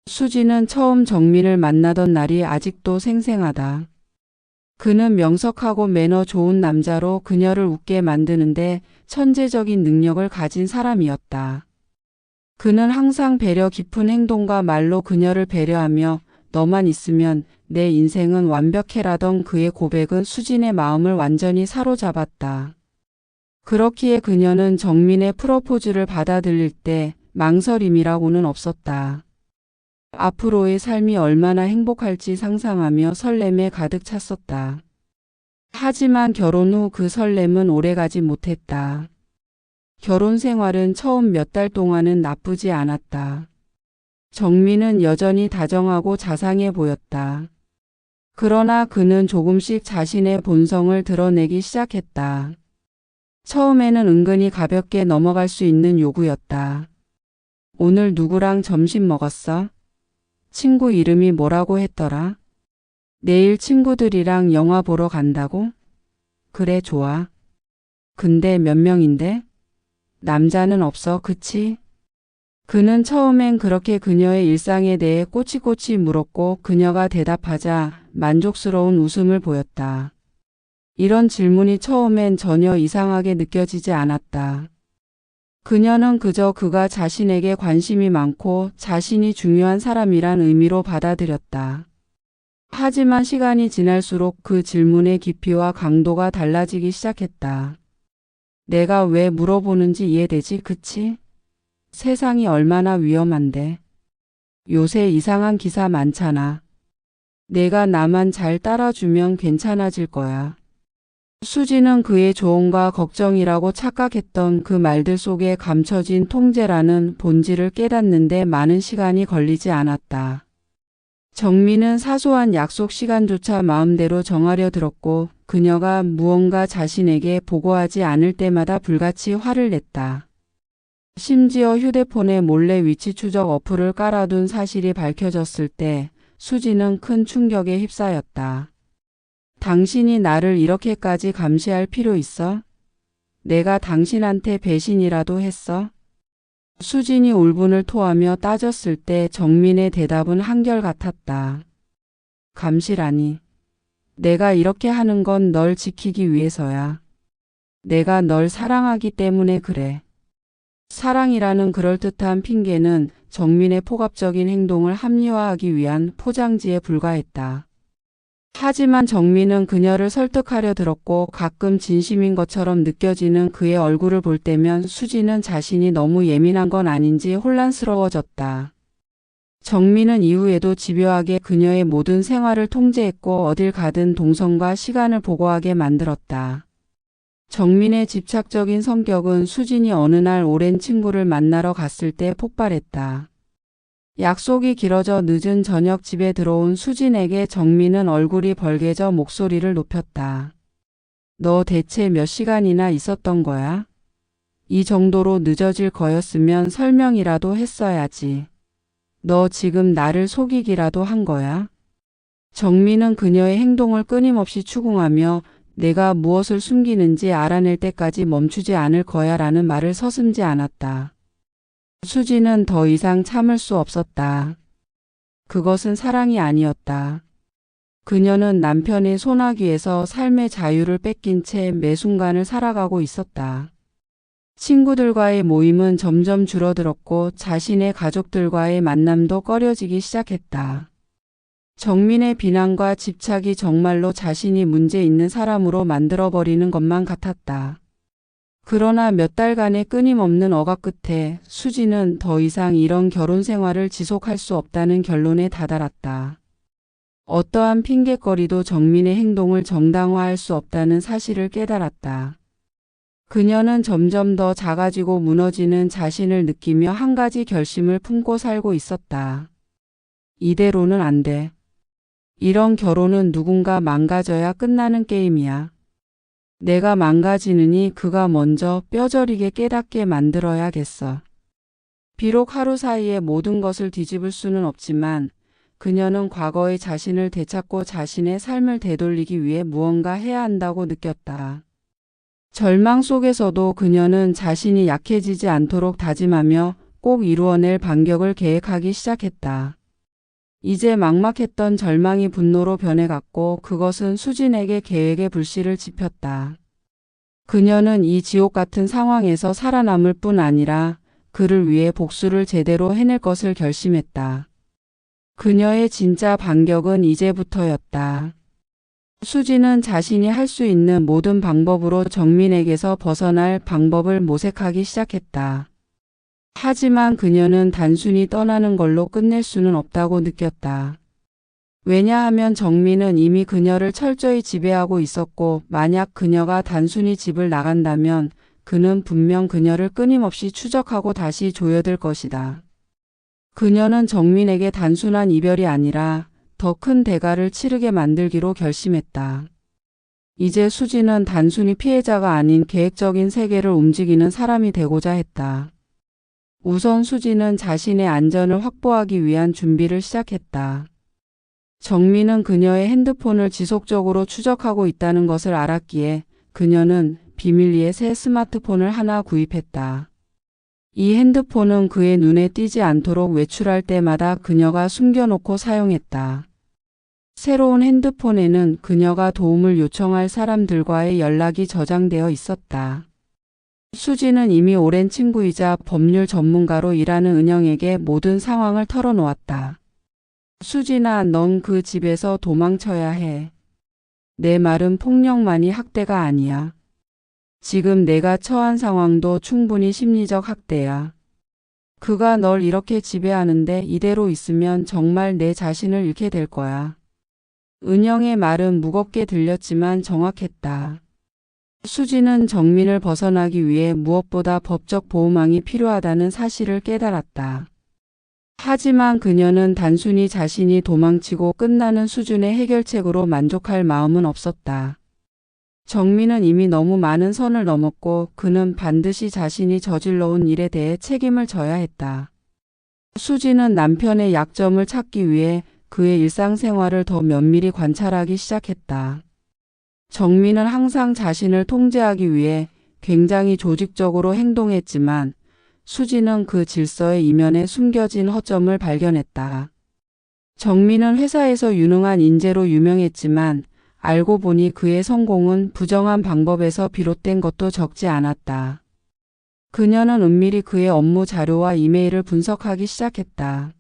수지는 처음 정민을 만나던 날이 아직도 생생하다. 그는 명석하고 매너 좋은 남자로 그녀를 웃게 만드는데 천재적인 능력을 가진 사람이었다. 그는 항상 배려 깊은 행동과 말로 그녀를 배려하며 너만 있으면 내 인생은 완벽해라던 그의 고백은 수진의 마음을 완전히 사로잡았다. 그렇기에 그녀는 정민의 프로포즈를 받아들일 때 망설임이라고는 없었다. 앞으로의 삶이 얼마나 행복할지 상상하며 설렘에 가득 찼었다. 하지만 결혼 후 그 설렘은 오래가지 못했다. 결혼 생활은 처음 몇 달 동안은 나쁘지 않았다. 정민은 여전히 다정하고 자상해 보였다. 그러나 그는 조금씩 자신의 본성을 드러내기 시작했다. 처음에는 은근히 가볍게 넘어갈 수 있는 요구였다. 오늘 누구랑 점심 먹었어? 친구 이름이 뭐라고 했더라? 내일 친구들이랑 영화 보러 간다고? 그래, 좋아. 근데 몇 명인데? 남자는 없어, 그치? 그는 처음엔 그렇게 그녀의 일상에 대해 꼬치꼬치 물었고 그녀가 대답하자 만족스러운 웃음을 보였다. 이런 질문이 처음엔 전혀 이상하게 느껴지지 않았다. 그녀는 그저 그가 자신에게 관심이 많고 자신이 중요한 사람이란 의미로 받아들였다. 하지만 시간이 지날수록 그 질문의 깊이와 강도가 달라지기 시작했다. 내가 왜 물어보는지 이해되지, 그치? 세상이 얼마나 위험한데. 요새 이상한 기사 많잖아. 내가 나만 잘 따라주면 괜찮아질 거야. 수지는 그의 조언과 걱정이라고 착각했던 그 말들 속에 감춰진 통제라는 본질을 깨닫는데 많은 시간이 걸리지 않았다. 정민은 사소한 약속 시간조차 마음대로 정하려 들었고 그녀가 무언가 자신에게 보고하지 않을 때마다 불같이 화를 냈다. 심지어 휴대폰에 몰래 위치 추적 어플을 깔아둔 사실이 밝혀졌을 때 수지는 큰 충격에 휩싸였다. 당신이 나를 이렇게까지 감시할 필요 있어? 내가 당신한테 배신이라도 했어? 수진이 울분을 토하며 따졌을 때 정민의 대답은 한결같았다. 감시라니. 내가 이렇게 하는 건 널 지키기 위해서야. 내가 널 사랑하기 때문에 그래. 사랑이라는 그럴듯한 핑계는 정민의 폭압적인 행동을 합리화하기 위한 포장지에 불과했다. 하지만 정민은 그녀를 설득하려 들었고 가끔 진심인 것처럼 느껴지는 그의 얼굴을 볼 때면 수지는 자신이 너무 예민한 건 아닌지 혼란스러워졌다. 정민은 이후에도 집요하게 그녀의 모든 생활을 통제했고 어딜 가든 동선과 시간을 보고하게 만들었다. 정민의 집착적인 성격은 수진이 어느 날 오랜 친구를 만나러 갔을 때 폭발했다. 약속이 길어져 늦은 저녁 집에 들어온 수진에게 정민은 얼굴이 벌개져 목소리를 높였다. 너 대체 몇 시간이나 있었던 거야? 이 정도로 늦어질 거였으면 설명이라도 했어야지. 너 지금 나를 속이기라도 한 거야? 정민은 그녀의 행동을 끊임없이 추궁하며 내가 무엇을 숨기는지 알아낼 때까지 멈추지 않을 거야 라는 말을 서슴지 않았다. 수지는 더 이상 참을 수 없었다. 그것은 사랑이 아니었다. 그녀는 남편의 소나기에서 삶의 자유를 뺏긴 채 매 순간을 살아가고 있었다. 친구들과의 모임은 점점 줄어들었고 자신의 가족들과의 만남도 꺼려지기 시작했다. 정민의 비난과 집착이 정말로 자신이 문제 있는 사람으로 만들어버리는 것만 같았다. 그러나 몇 달간의 끊임없는 억압 끝에 수지는 더 이상 이런 결혼 생활을 지속할 수 없다는 결론에 다다랐다. 어떠한 핑곗거리도 정민의 행동을 정당화할 수 없다는 사실을 깨달았다. 그녀는 점점 더 작아지고 무너지는 자신을 느끼며 한 가지 결심을 품고 살고 있었다. 이대로는 안 돼. 이런 결혼은 누군가 망가져야 끝나는 게임이야. 내가 망가지느니 그가 먼저 뼈저리게 깨닫게 만들어야겠어. 비록 하루 사이에 모든 것을 뒤집을 수는 없지만 그녀는 과거의 자신을 되찾고 자신의 삶을 되돌리기 위해 무언가 해야 한다고 느꼈다. 절망 속에서도 그녀는 자신이 약해지지 않도록 다짐하며 꼭 이루어낼 반격을 계획하기 시작했다. 이제 막막했던 절망이 분노로 변해갔고 그것은 수진에게 계획의 불씨를 지폈다. 그녀는 이 지옥 같은 상황에서 살아남을 뿐 아니라 그를 위해 복수를 제대로 해낼 것을 결심했다. 그녀의 진짜 반격은 이제부터였다. 수진은 자신이 할 수 있는 모든 방법으로 정민에게서 벗어날 방법을 모색하기 시작했다. 하지만 그녀는 단순히 떠나는 걸로 끝낼 수는 없다고 느꼈다. 왜냐하면 정민은 이미 그녀를 철저히 지배하고 있었고 만약 그녀가 단순히 집을 나간다면 그는 분명 그녀를 끊임없이 추적하고 다시 조여들 것이다. 그녀는 정민에게 단순한 이별이 아니라 더 큰 대가를 치르게 만들기로 결심했다. 이제 수진은 단순히 피해자가 아닌 계획적인 세계를 움직이는 사람이 되고자 했다. 우선 수진은 자신의 안전을 확보하기 위한 준비를 시작했다. 정민은 그녀의 핸드폰을 지속적으로 추적하고 있다는 것을 알았기에 그녀는 비밀리에 새 스마트폰을 하나 구입했다. 이 핸드폰은 그의 눈에 띄지 않도록 외출할 때마다 그녀가 숨겨놓고 사용했다. 새로운 핸드폰에는 그녀가 도움을 요청할 사람들과의 연락이 저장되어 있었다. 수지는 이미 오랜 친구이자 법률 전문가로 일하는 은영에게 모든 상황을 털어놓았다. 수진아, 넌 그 집에서 도망쳐야 해. 내 말은 폭력만이 학대가 아니야. 지금 내가 처한 상황도 충분히 심리적 학대야. 그가 널 이렇게 지배하는데 이대로 있으면 정말 내 자신을 잃게 될 거야. 은영의 말은 무겁게 들렸지만 정확했다. 수지는 정민을 벗어나기 위해 무엇보다 법적 보호망이 필요하다는 사실을 깨달았다. 하지만 그녀는 단순히 자신이 도망치고 끝나는 수준의 해결책으로 만족할 마음은 없었다. 정민은 이미 너무 많은 선을 넘었고 그는 반드시 자신이 저질러온 일에 대해 책임을 져야 했다. 수지는 남편의 약점을 찾기 위해 그의 일상생활을 더 면밀히 관찰하기 시작했다. 정민은 항상 자신을 통제하기 위해 굉장히 조직적으로 행동했지만 수지는 그 질서의 이면에 숨겨진 허점을 발견했다. 정민은 회사에서 유능한 인재로 유명했지만 알고 보니 그의 성공은 부정한 방법에서 비롯된 것도 적지 않았다. 그녀는 은밀히 그의 업무 자료와 이메일을 분석하기 시작했다.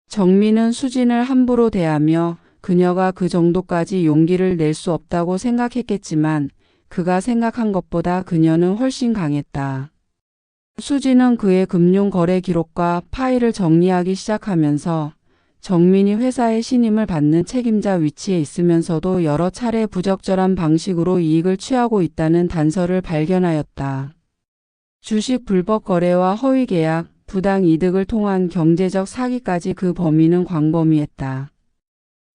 정민은 수진을 함부로 대하며 그녀가 그 정도까지 용기를 낼 수 없다고 생각했겠지만 그가 생각한 것보다 그녀는 훨씬 강했다. 수진은 그의 금융거래 기록과 파일을 정리하기 시작하면서 정민이 회사의 신임을 받는 책임자 위치에 있으면서도 여러 차례 부적절한 방식으로 이익을 취하고 있다는 단서를 발견하였다. 주식 불법 거래와 허위 계약, 부당 이득을 통한 경제적 사기까지 그 범위는 광범위했다.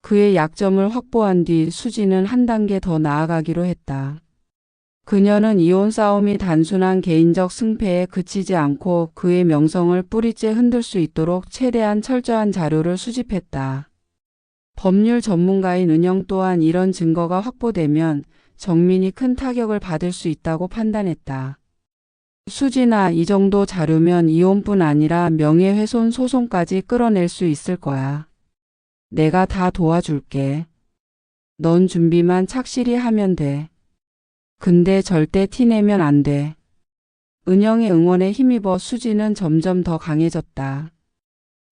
그의 약점을 확보한 뒤 수지는 한 단계 더 나아가기로 했다. 그녀는 이혼 싸움이 단순한 개인적 승패에 그치지 않고 그의 명성을 뿌리째 흔들 수 있도록 최대한 철저한 자료를 수집했다. 법률 전문가인 은영 또한 이런 증거가 확보되면 정민이 큰 타격을 받을 수 있다고 판단했다. 수진아, 이 정도 자료면 이혼뿐 아니라 명예훼손 소송까지 끌어낼 수 있을 거야. 내가 다 도와줄게. 넌 준비만 착실히 하면 돼. 근데 절대 티내면 안 돼. 은영의 응원에 힘입어 수지는 점점 더 강해졌다.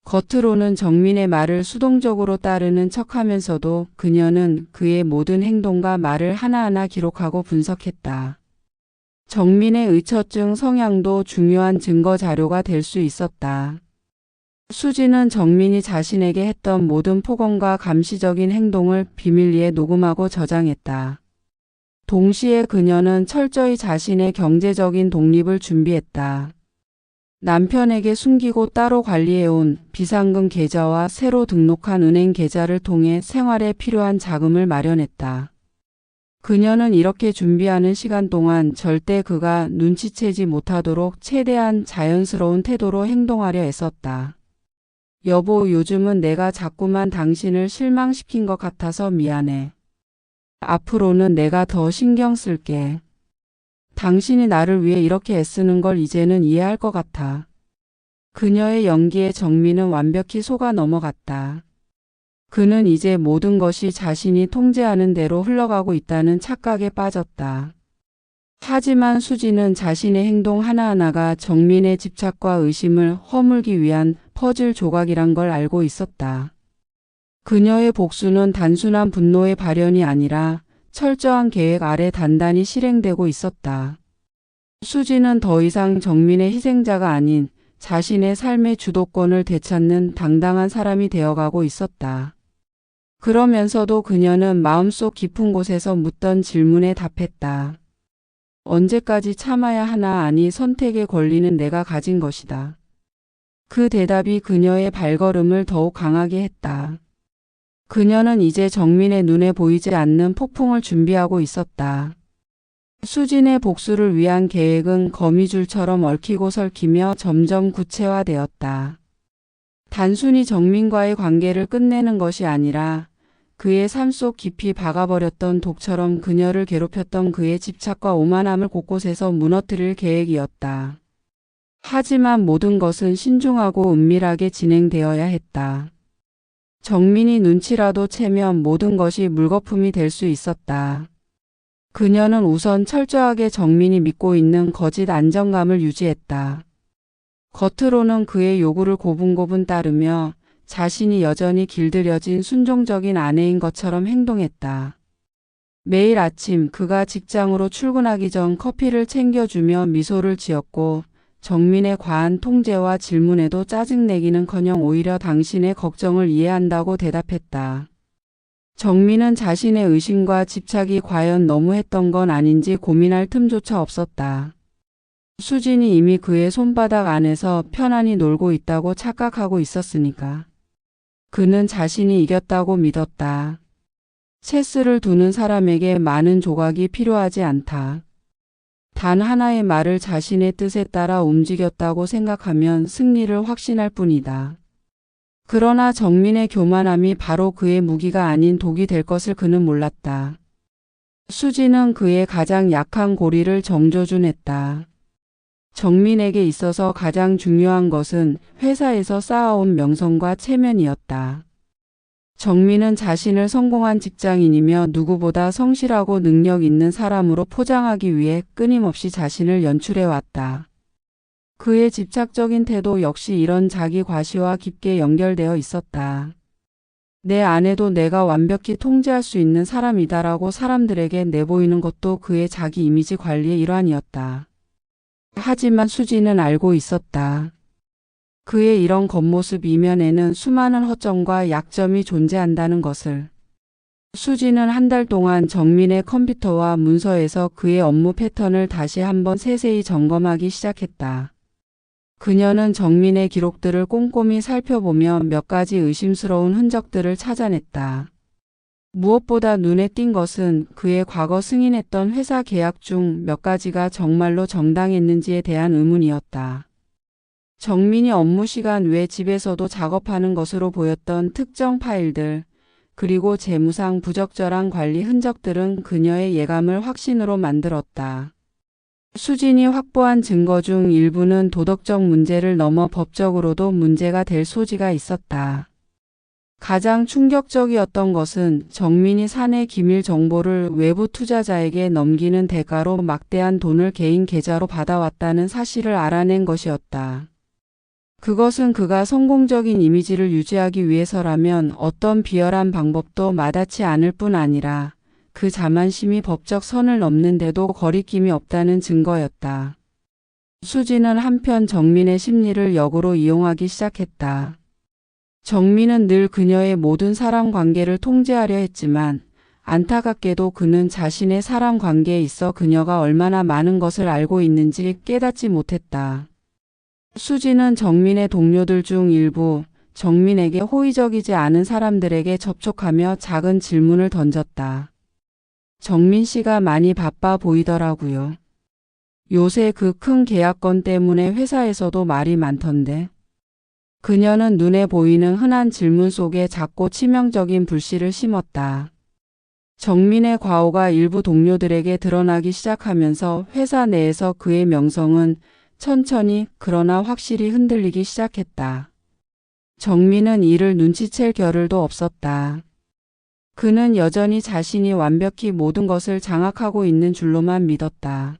겉으로는 정민의 말을 수동적으로 따르는 척하면서도 그녀는 그의 모든 행동과 말을 하나하나 기록하고 분석했다. 정민의 의처증 성향도 중요한 증거 자료가 될 수 있었다. 수지는 정민이 자신에게 했던 모든 폭언과 감시적인 행동을 비밀리에 녹음하고 저장했다. 동시에 그녀는 철저히 자신의 경제적인 독립을 준비했다. 남편에게 숨기고 따로 관리해온 비상금 계좌와 새로 등록한 은행 계좌를 통해 생활에 필요한 자금을 마련했다. 그녀는 이렇게 준비하는 시간 동안 절대 그가 눈치채지 못하도록 최대한 자연스러운 태도로 행동하려 애썼다. 여보, 요즘은 내가 자꾸만 당신을 실망시킨 것 같아서 미안해. 앞으로는 내가 더 신경 쓸게. 당신이 나를 위해 이렇게 애쓰는 걸 이제는 이해할 것 같아. 그녀의 연기에 정민은 완벽히 속아 넘어갔다. 그는 이제 모든 것이 자신이 통제하는 대로 흘러가고 있다는 착각에 빠졌다. 하지만 수지는 자신의 행동 하나하나가 정민의 집착과 의심을 허물기 위한 퍼즐 조각이란 걸 알고 있었다. 그녀의 복수는 단순한 분노의 발현이 아니라 철저한 계획 아래 단단히 실행되고 있었다. 수지는 더 이상 정민의 희생자가 아닌 자신의 삶의 주도권을 되찾는 당당한 사람이 되어가고 있었다. 그러면서도 그녀는 마음속 깊은 곳에서 묻던 질문에 답했다. 언제까지 참아야 하나 아니 선택의 권리는 내가 가진 것이다. 그 대답이 그녀의 발걸음을 더욱 강하게 했다. 그녀는 이제 정민의 눈에 보이지 않는 폭풍을 준비하고 있었다. 수진의 복수를 위한 계획은 거미줄처럼 얽히고 설키며 점점 구체화되었다. 단순히 정민과의 관계를 끝내는 것이 아니라 그의 삶 속 깊이 박아버렸던 독처럼 그녀를 괴롭혔던 그의 집착과 오만함을 곳곳에서 무너뜨릴 계획이었다. 하지만 모든 것은 신중하고 은밀하게 진행되어야 했다. 정민이 눈치라도 채면 모든 것이 물거품이 될 수 있었다. 그녀는 우선 철저하게 정민이 믿고 있는 거짓 안정감을 유지했다. 겉으로는 그의 요구를 고분고분 따르며 자신이 여전히 길들여진 순종적인 아내인 것처럼 행동했다. 매일 아침 그가 직장으로 출근하기 전 커피를 챙겨주며 미소를 지었고 정민의 과한 통제와 질문에도 짜증내기는커녕 오히려 당신의 걱정을 이해한다고 대답했다. 정민은 자신의 의심과 집착이 과연 너무했던 건 아닌지 고민할 틈조차 없었다. 수진이 이미 그의 손바닥 안에서 편안히 놀고 있다고 착각하고 있었으니까. 그는 자신이 이겼다고 믿었다. 체스를 두는 사람에게 많은 조각이 필요하지 않다. 단 하나의 말을 자신의 뜻에 따라 움직였다고 생각하면 승리를 확신할 뿐이다. 그러나 정민의 교만함이 바로 그의 무기가 아닌 독이 될 것을 그는 몰랐다. 수지는 그의 가장 약한 고리를 정조준했다. 정민에게 있어서 가장 중요한 것은 회사에서 쌓아온 명성과 체면이었다. 정민은 자신을 성공한 직장인이며 누구보다 성실하고 능력 있는 사람으로 포장하기 위해 끊임없이 자신을 연출해왔다. 그의 집착적인 태도 역시 이런 자기 과시와 깊게 연결되어 있었다. 내 아내도 내가 완벽히 통제할 수 있는 사람이다라고 사람들에게 내보이는 것도 그의 자기 이미지 관리의 일환이었다. 하지만 수지는 알고 있었다. 그의 이런 겉모습 이면에는 수많은 허점과 약점이 존재한다는 것을. 수지는 한 달 동안 정민의 컴퓨터와 문서에서 그의 업무 패턴을 다시 한번 세세히 점검하기 시작했다. 그녀는 정민의 기록들을 꼼꼼히 살펴보며 몇 가지 의심스러운 흔적들을 찾아냈다. 무엇보다 눈에 띈 것은 그의 과거 승인했던 회사 계약 중 몇 가지가 정말로 정당했는지에 대한 의문이었다. 정민이 업무 시간 외 집에서도 작업하는 것으로 보였던 특정 파일들, 그리고 재무상 부적절한 관리 흔적들은 그녀의 예감을 확신으로 만들었다. 수진이 확보한 증거 중 일부는 도덕적 문제를 넘어 법적으로도 문제가 될 소지가 있었다. 가장 충격적이었던 것은 정민이 사내 기밀 정보를 외부 투자자에게 넘기는 대가로 막대한 돈을 개인 계좌로 받아왔다는 사실을 알아낸 것이었다. 그것은 그가 성공적인 이미지를 유지하기 위해서라면 어떤 비열한 방법도 마다치 않을 뿐 아니라 그 자만심이 법적 선을 넘는데도 거리낌이 없다는 증거였다. 수지는 한편 정민의 심리를 역으로 이용하기 시작했다. 정민은 늘 그녀의 모든 사람 관계를 통제하려 했지만 안타깝게도 그는 자신의 사람 관계에 있어 그녀가 얼마나 많은 것을 알고 있는지 깨닫지 못했다. 수지는 정민의 동료들 중 일부, 정민에게 호의적이지 않은 사람들에게 접촉하며 작은 질문을 던졌다. 정민 씨가 많이 바빠 보이더라고요. 요새 그 큰 계약건 때문에 회사에서도 말이 많던데. 그녀는 눈에 보이는 흔한 질문 속에 작고 치명적인 불씨를 심었다. 정민의 과오가 일부 동료들에게 드러나기 시작하면서 회사 내에서 그의 명성은 천천히 그러나 확실히 흔들리기 시작했다. 정민은 이를 눈치챌 겨를도 없었다. 그는 여전히 자신이 완벽히 모든 것을 장악하고 있는 줄로만 믿었다.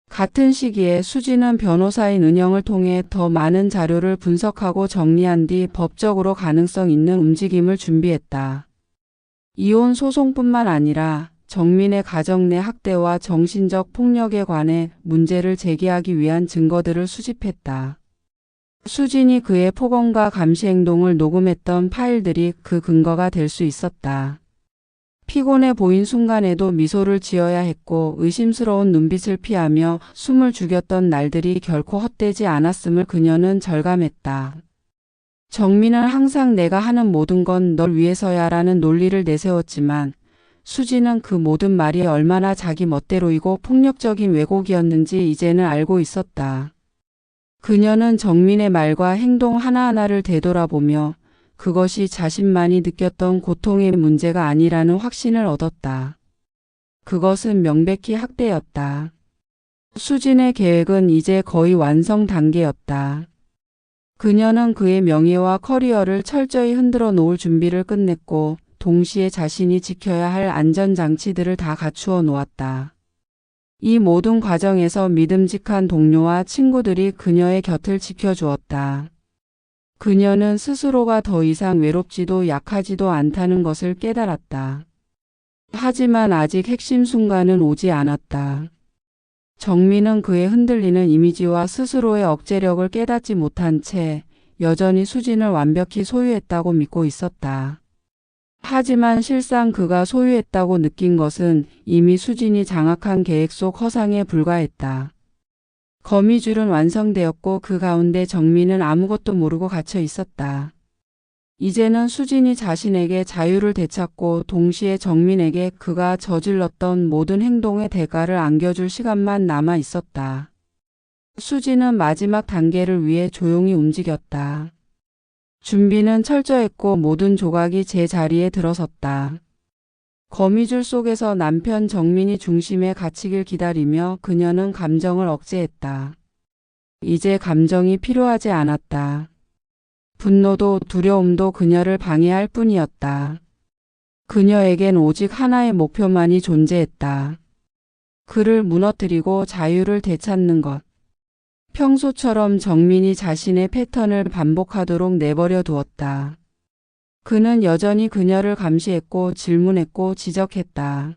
같은 시기에 수지는 변호사인 은영을 통해 더 많은 자료를 분석하고 정리한 뒤 법적으로 가능성 있는 움직임을 준비했다. 이혼 소송뿐만 아니라 정민의 가정 내 학대와 정신적 폭력에 관해 문제를 제기하기 위한 증거들을 수집했다. 수진이 그의 폭언과 감시 행동을 녹음했던 파일들이 그 근거가 될 수 있었다. 피곤해 보인 순간에도 미소를 지어야 했고 의심스러운 눈빛을 피하며 숨을 죽였던 날들이 결코 헛되지 않았음을 그녀는 절감했다. 정민은 항상 내가 하는 모든 건 널 위해서야 라는 논리를 내세웠지만 수지는 그 모든 말이 얼마나 자기 멋대로이고 폭력적인 왜곡이었는지 이제는 알고 있었다. 그녀는 정민의 말과 행동 하나하나를 되돌아보며 그것이 자신만이 느꼈던 고통의 문제가 아니라는 확신을 얻었다. 그것은 명백히 학대였다. 수진의 계획은 이제 거의 완성 단계였다. 그녀는 그의 명예와 커리어를 철저히 흔들어 놓을 준비를 끝냈고 동시에 자신이 지켜야 할 안전장치들을 다 갖추어 놓았다. 이 모든 과정에서 믿음직한 동료와 친구들이 그녀의 곁을 지켜주었다. 그녀는 스스로가 더 이상 외롭지도 약하지도 않다는 것을 깨달았다. 하지만 아직 핵심 순간은 오지 않았다. 정민은 그의 흔들리는 이미지와 스스로의 억제력을 깨닫지 못한 채 여전히 수진을 완벽히 소유했다고 믿고 있었다. 하지만 실상 그가 소유했다고 느낀 것은 이미 수진이 장악한 계획 속 허상에 불과했다. 거미줄은 완성되었고 그 가운데 정민은 아무것도 모르고 갇혀 있었다. 이제는 수진이 자신에게 자유를 되찾고 동시에 정민에게 그가 저질렀던 모든 행동의 대가를 안겨줄 시간만 남아 있었다. 수진은 마지막 단계를 위해 조용히 움직였다. 준비는 철저했고 모든 조각이 제자리에 들어섰다. 거미줄 속에서 남편 정민이 중심에 갇히길 기다리며 그녀는 감정을 억제했다. 이제 감정이 필요하지 않았다. 분노도 두려움도 그녀를 방해할 뿐이었다. 그녀에겐 오직 하나의 목표만이 존재했다. 그를 무너뜨리고 자유를 되찾는 것. 평소처럼 정민이 자신의 패턴을 반복하도록 내버려 두었다. 그는 여전히 그녀를 감시했고 질문했고 지적했다.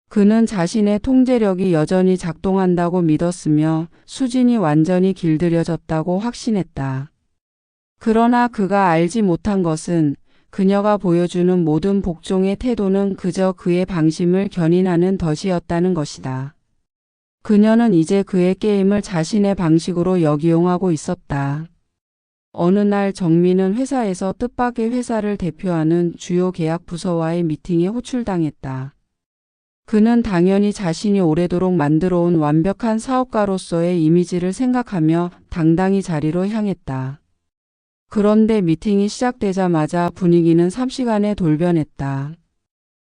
그는 자신의 통제력이 여전히 작동한다고 믿었으며 수진이 완전히 길들여졌다고 확신했다. 그러나 그가 알지 못한 것은 그녀가 보여주는 모든 복종의 태도는 그저 그의 방심을 견인하는 덫이었다는 것이다. 그녀는 이제 그의 게임을 자신의 방식으로 역이용하고 있었다. 어느 날 정민은 회사에서 뜻밖의 회사를 대표하는 주요 계약 부서와의 미팅에 호출당했다. 그는 당연히 자신이 오래도록 만들어온 완벽한 사업가로서의 이미지를 생각하며 당당히 자리로 향했다. 그런데 미팅이 시작되자마자 분위기는 삽시간에 돌변했다.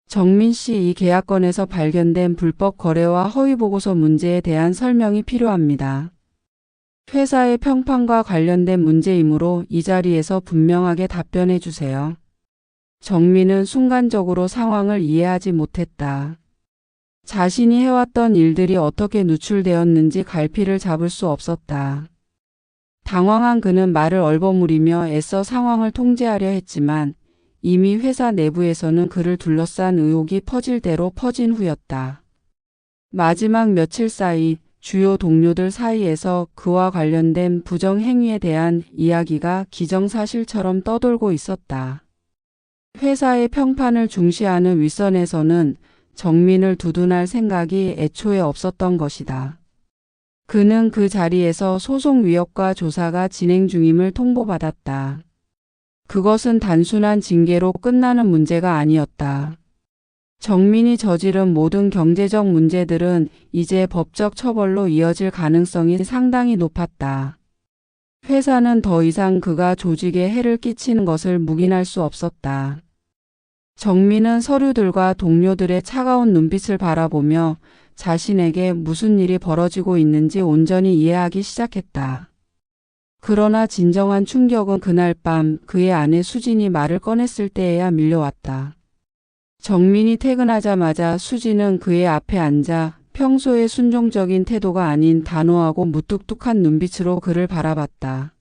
정민 씨, 이 계약건에서 발견된 불법 거래와 허위 보고서 문제에 대한 설명이 필요합니다. 회사의 평판과 관련된 문제이므로 이 자리에서 분명하게 답변해 주세요. 정민은 순간적으로 상황을 이해하지 못했다. 자신이 해왔던 일들이 어떻게 누출되었는지 갈피를 잡을 수 없었다. 당황한 그는 말을 얼버무리며 애써 상황을 통제하려 했지만 이미 회사 내부에서는 그를 둘러싼 의혹이 퍼질 대로 퍼진 후였다. 마지막 며칠 사이 주요 동료들 사이에서 그와 관련된 부정행위에 대한 이야기가 기정사실처럼 떠돌고 있었다. 회사의 평판을 중시하는 윗선에서는 정민을 두둔할 생각이 애초에 없었던 것이다. 그는 그 자리에서 소송 위협과 조사가 진행 중임을 통보받았다. 그것은 단순한 징계로 끝나는 문제가 아니었다. 정민이 저지른 모든 경제적 문제들은 이제 법적 처벌로 이어질 가능성이 상당히 높았다. 회사는 더 이상 그가 조직에 해를 끼치는 것을 묵인할 수 없었다. 정민은 서류들과 동료들의 차가운 눈빛을 바라보며 자신에게 무슨 일이 벌어지고 있는지 온전히 이해하기 시작했다. 그러나 진정한 충격은 그날 밤 그의 아내 수진이 말을 꺼냈을 때에야 밀려왔다. 정민이 퇴근하자마자 수진은 그의 앞에 앉아 평소의 순종적인 태도가 아닌 단호하고 무뚝뚝한 눈빛으로 그를 바라봤다.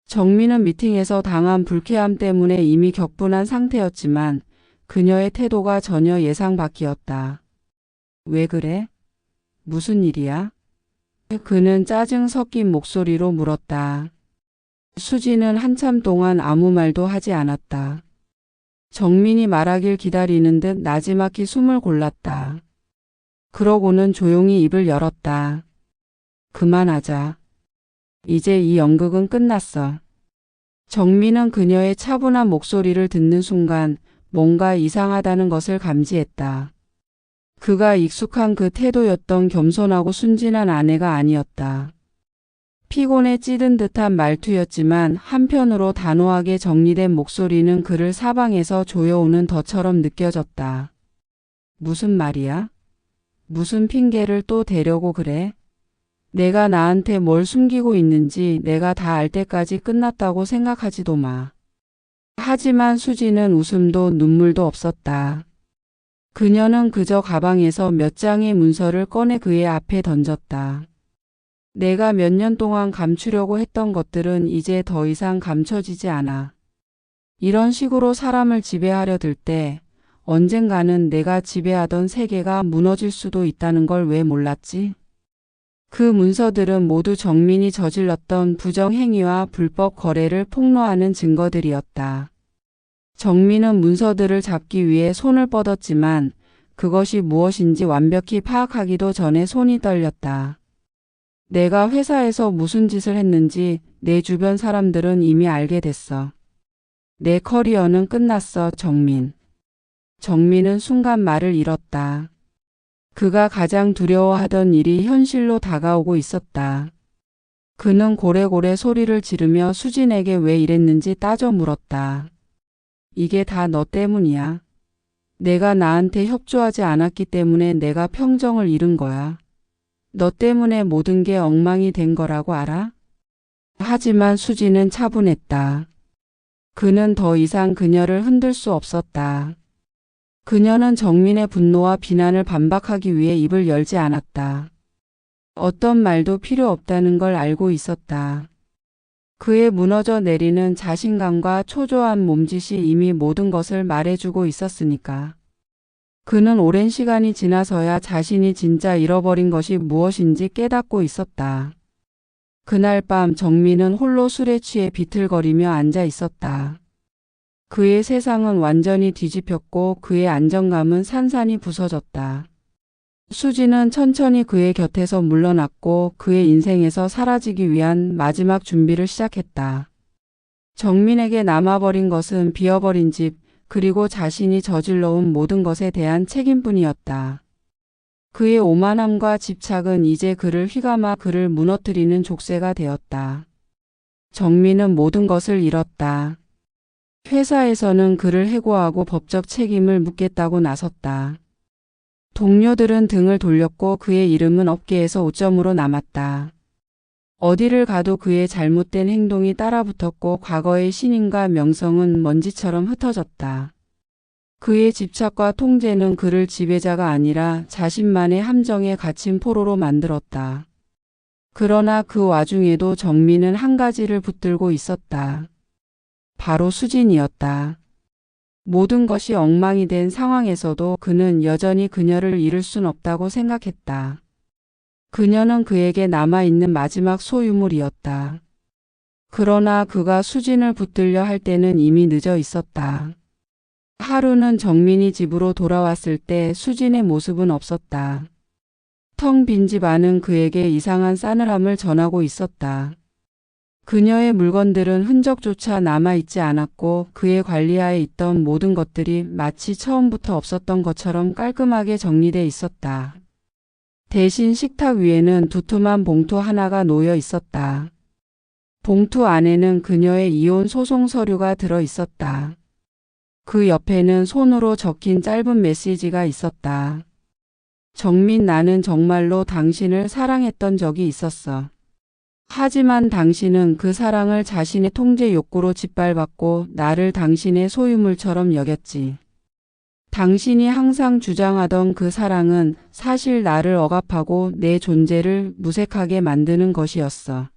정민은 미팅에서 당한 불쾌함 때문에 이미 격분한 상태였지만 그녀의 태도가 전혀 예상 밖이었다. 왜 그래? 무슨 일이야? 그는 짜증 섞인 목소리로 물었다. 수진은 한참 동안 아무 말도 하지 않았다. 정민이 말하길 기다리는 듯 나지막히 숨을 골랐다. 그러고는 조용히 입을 열었다. 그만하자. 이제 이 연극은 끝났어. 정민은 그녀의 차분한 목소리를 듣는 순간 뭔가 이상하다는 것을 감지했다. 그가 익숙한 그 태도였던 겸손하고 순진한 아내가 아니었다. 피곤에 찌든 듯한 말투였지만 한편으로 단호하게 정리된 목소리는 그를 사방에서 조여오는 덫처럼 느껴졌다. 무슨 말이야? 무슨 핑계를 또 대려고 그래? 내가 나한테 뭘 숨기고 있는지 내가 다 알 때까지 끝났다고 생각하지도 마. 하지만 수지는 웃음도 눈물도 없었다. 그녀는 그저 가방에서 몇 장의 문서를 꺼내 그의 앞에 던졌다. 내가 몇 년 동안 감추려고 했던 것들은 이제 더 이상 감춰지지 않아. 이런 식으로 사람을 지배하려 들 때 언젠가는 내가 지배하던 세계가 무너질 수도 있다는 걸 왜 몰랐지? 그 문서들은 모두 정민이 저질렀던 부정행위와 불법 거래를 폭로하는 증거들이었다. 정민은 문서들을 잡기 위해 손을 뻗었지만 그것이 무엇인지 완벽히 파악하기도 전에 손이 떨렸다. 내가 회사에서 무슨 짓을 했는지 내 주변 사람들은 이미 알게 됐어. 내 커리어는 끝났어, 정민. 정민은 순간 말을 잃었다. 그가 가장 두려워하던 일이 현실로 다가오고 있었다. 그는 고래고래 소리를 지르며 수진에게 왜 이랬는지 따져 물었다. 이게 다 너 때문이야. 내가 나한테 협조하지 않았기 때문에 내가 평정을 잃은 거야. 너 때문에 모든 게 엉망이 된 거라고 알아? 하지만 수진은 차분했다. 그는 더 이상 그녀를 흔들 수 없었다. 그녀는 정민의 분노와 비난을 반박하기 위해 입을 열지 않았다. 어떤 말도 필요 없다는 걸 알고 있었다. 그의 무너져 내리는 자신감과 초조한 몸짓이 이미 모든 것을 말해주고 있었으니까. 그는 오랜 시간이 지나서야 자신이 진짜 잃어버린 것이 무엇인지 깨닫고 있었다. 그날 밤 정민은 홀로 술에 취해 비틀거리며 앉아 있었다. 그의 세상은 완전히 뒤집혔고 그의 안정감은 산산이 부서졌다. 수지는 천천히 그의 곁에서 물러났고 그의 인생에서 사라지기 위한 마지막 준비를 시작했다. 정민에게 남아버린 것은 비어버린 집, 그리고 자신이 저질러온 모든 것에 대한 책임뿐이었다. 그의 오만함과 집착은 이제 그를 휘감아 그를 무너뜨리는 족쇄가 되었다. 정민은 모든 것을 잃었다. 회사에서는 그를 해고하고 법적 책임을 묻겠다고 나섰다. 동료들은 등을 돌렸고 그의 이름은 업계에서 오점으로 남았다. 어디를 가도 그의 잘못된 행동이 따라붙었고 과거의 신임과 명성은 먼지처럼 흩어졌다. 그의 집착과 통제는 그를 지배자가 아니라 자신만의 함정에 갇힌 포로로 만들었다. 그러나 그 와중에도 정민은 한 가지를 붙들고 있었다. 바로 수진이었다. 모든 것이 엉망이 된 상황에서도 그는 여전히 그녀를 잃을 순 없다고 생각했다. 그녀는 그에게 남아있는 마지막 소유물이었다. 그러나 그가 수진을 붙들려 할 때는 이미 늦어 있었다. 하루는 정민이 집으로 돌아왔을 때 수진의 모습은 없었다. 텅 빈 집 안은 그에게 이상한 싸늘함을 전하고 있었다. 그녀의 물건들은 흔적조차 남아있지 않았고 그의 관리하에 있던 모든 것들이 마치 처음부터 없었던 것처럼 깔끔하게 정리돼 있었다. 대신 식탁 위에는 두툼한 봉투 하나가 놓여 있었다. 봉투 안에는 그녀의 이혼 소송 서류가 들어 있었다. 그 옆에는 손으로 적힌 짧은 메시지가 있었다. 정민, 나는 정말로 당신을 사랑했던 적이 있었어. 하지만 당신은 그 사랑을 자신의 통제 욕구로 짓밟았고 나를 당신의 소유물처럼 여겼지. 당신이 항상 주장하던 그 사랑은 사실 나를 억압하고 내 존재를 무색하게 만드는 것이었어.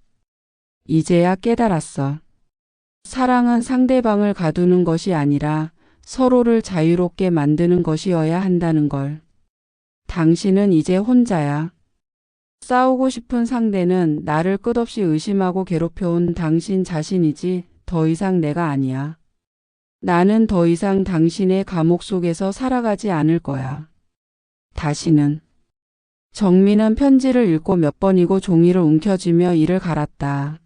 이제야 깨달았어. 사랑은 상대방을 가두는 것이 아니라 서로를 자유롭게 만드는 것이어야 한다는 걸. 당신은 이제 혼자야. 싸우고 싶은 상대는 나를 끝없이 의심하고 괴롭혀온 당신 자신이지 더 이상 내가 아니야. 나는 더 이상 당신의 감옥 속에서 살아가지 않을 거야. 다시는. 정민은 편지를 읽고 몇 번이고 종이를 움켜쥐며 이를 갈았다.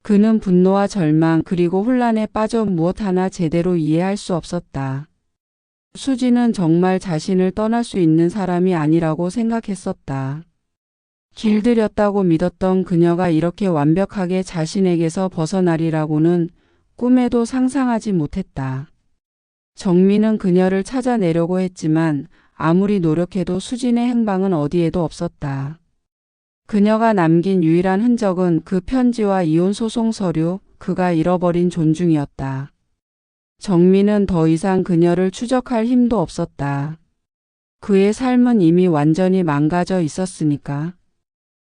그는 분노와 절망 그리고 혼란에 빠져 무엇 하나 제대로 이해할 수 없었다. 수지는 정말 자신을 떠날 수 있는 사람이 아니라고 생각했었다. 길들였다고 믿었던 그녀가 이렇게 완벽하게 자신에게서 벗어나리라고는 꿈에도 상상하지 못했다. 정민은 그녀를 찾아내려고 했지만 아무리 노력해도 수진의 행방은 어디에도 없었다. 그녀가 남긴 유일한 흔적은 그 편지와 이혼 소송 서류, 그가 잃어버린 존중이었다. 정민은 더 이상 그녀를 추적할 힘도 없었다. 그의 삶은 이미 완전히 망가져 있었으니까.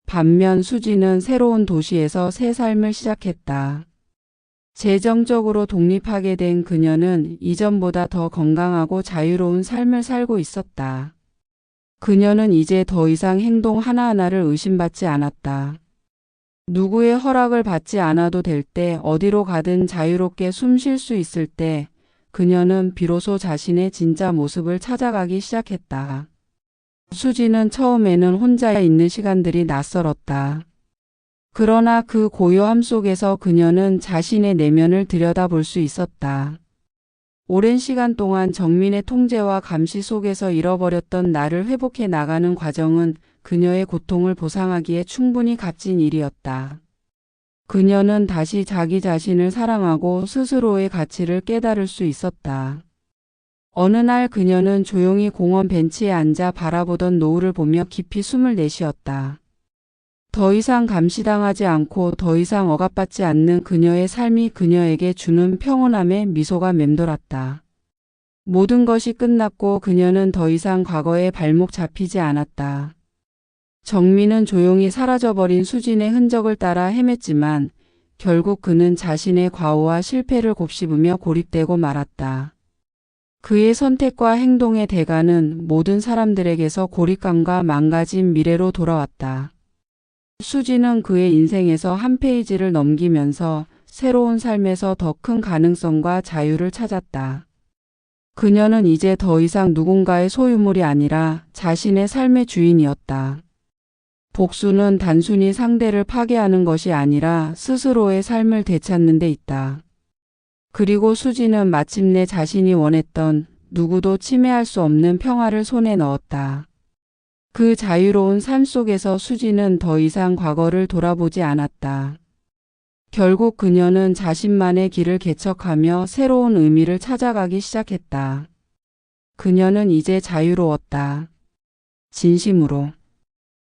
반면 수지는 새로운 도시에서 새 삶을 시작했다. 재정적으로 독립하게 된 그녀는 이전보다 더 건강하고 자유로운 삶을 살고 있었다. 그녀는 이제 더 이상 행동 하나하나를 의심받지 않았다. 누구의 허락을 받지 않아도 될 때, 어디로 가든 자유롭게 숨 쉴 수 있을 때, 그녀는 비로소 자신의 진짜 모습을 찾아가기 시작했다. 수지는 처음에는 혼자 있는 시간들이 낯설었다. 그러나 그 고요함 속에서 그녀는 자신의 내면을 들여다볼 수 있었다. 오랜 시간 동안 정민의 통제와 감시 속에서 잃어버렸던 나를 회복해 나가는 과정은 그녀의 고통을 보상하기에 충분히 값진 일이었다. 그녀는 다시 자기 자신을 사랑하고 스스로의 가치를 깨달을 수 있었다. 어느 날 그녀는 조용히 공원 벤치에 앉아 바라보던 노을을 보며 깊이 숨을 내쉬었다. 더 이상 감시당하지 않고 더 이상 억압받지 않는 그녀의 삶이 그녀에게 주는 평온함에 미소가 맴돌았다. 모든 것이 끝났고 그녀는 더 이상 과거에 발목 잡히지 않았다. 정민은 조용히 사라져버린 수진의 흔적을 따라 헤맸지만 결국 그는 자신의 과오와 실패를 곱씹으며 고립되고 말았다. 그의 선택과 행동의 대가는 모든 사람들에게서 고립감과 망가진 미래로 돌아왔다. 수지는 그의 인생에서 한 페이지를 넘기면서 새로운 삶에서 더 큰 가능성과 자유를 찾았다. 그녀는 이제 더 이상 누군가의 소유물이 아니라 자신의 삶의 주인이었다. 복수는 단순히 상대를 파괴하는 것이 아니라 스스로의 삶을 되찾는 데 있다. 그리고 수지는 마침내 자신이 원했던 누구도 침해할 수 없는 평화를 손에 넣었다. 그 자유로운 삶 속에서 수지는 더 이상 과거를 돌아보지 않았다. 결국 그녀는 자신만의 길을 개척하며 새로운 의미를 찾아가기 시작했다. 그녀는 이제 자유로웠다. 진심으로.